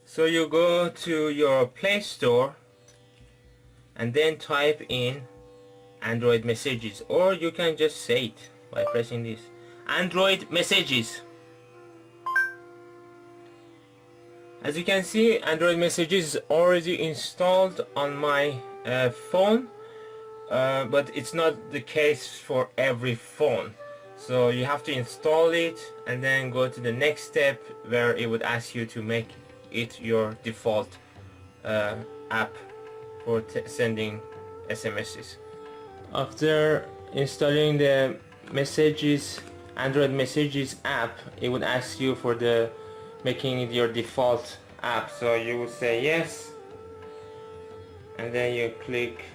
So you go to your Play Store and then type in Android messages, or you can just say it by pressing this Android messages. As you can see, Android messages is already installed on my phone, but it's not the case for every phone. So you have to install it and then go to the next step where it would ask you to make it your default app for sending SMSs. After installing the messages, Android messages app, it would ask you for the making it your default app. So you would say yes, and then you click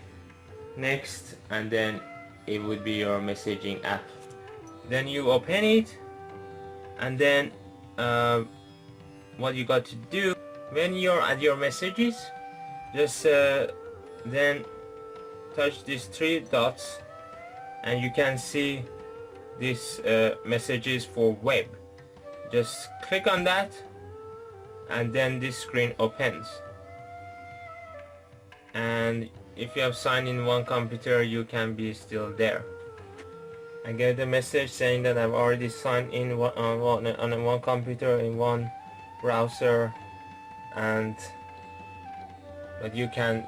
next, and then it would be your messaging app. Then you open it, and then what you got to do when you're at your messages, just then touch these three dots and you can see these messages for web. Just click on that and then this screen opens, and if you have signed in one computer, you can be still there. I get a message saying that I've already signed in on one computer in one browser, but you can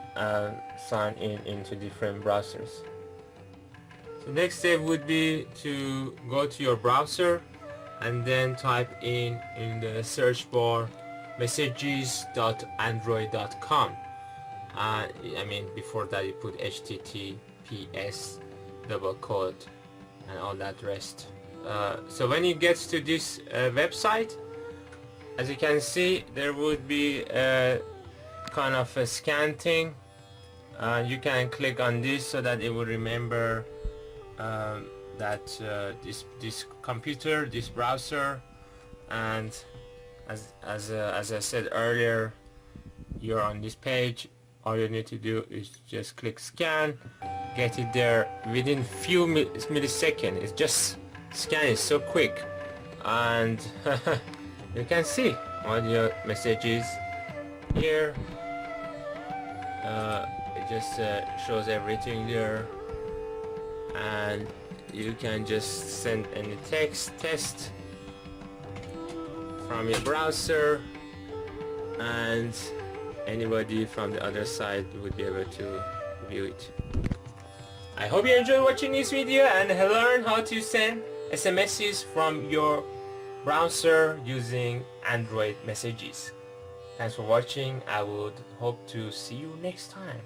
sign in into different browsers. So next step would be to go to your browser and then type in the search bar messages.android.com. I mean, before that you put HTTPS :// and all that rest. So when it gets to this website, as you can see, there would be a kind of a scan thing. You can click on this so that it will remember that this computer, this browser, and as I said earlier, you're on this page. All you need to do is just click scan, get it there within few milliseconds. It's just scan is so quick, and you can see all your messages here. It just shows everything there, and you can just send any test from your browser, and anybody from the other side would be able to view it. I hope you enjoyed watching this video and learn how to send SMSs from your browser using Android messages. Thanks for watching. I would hope to see you next time.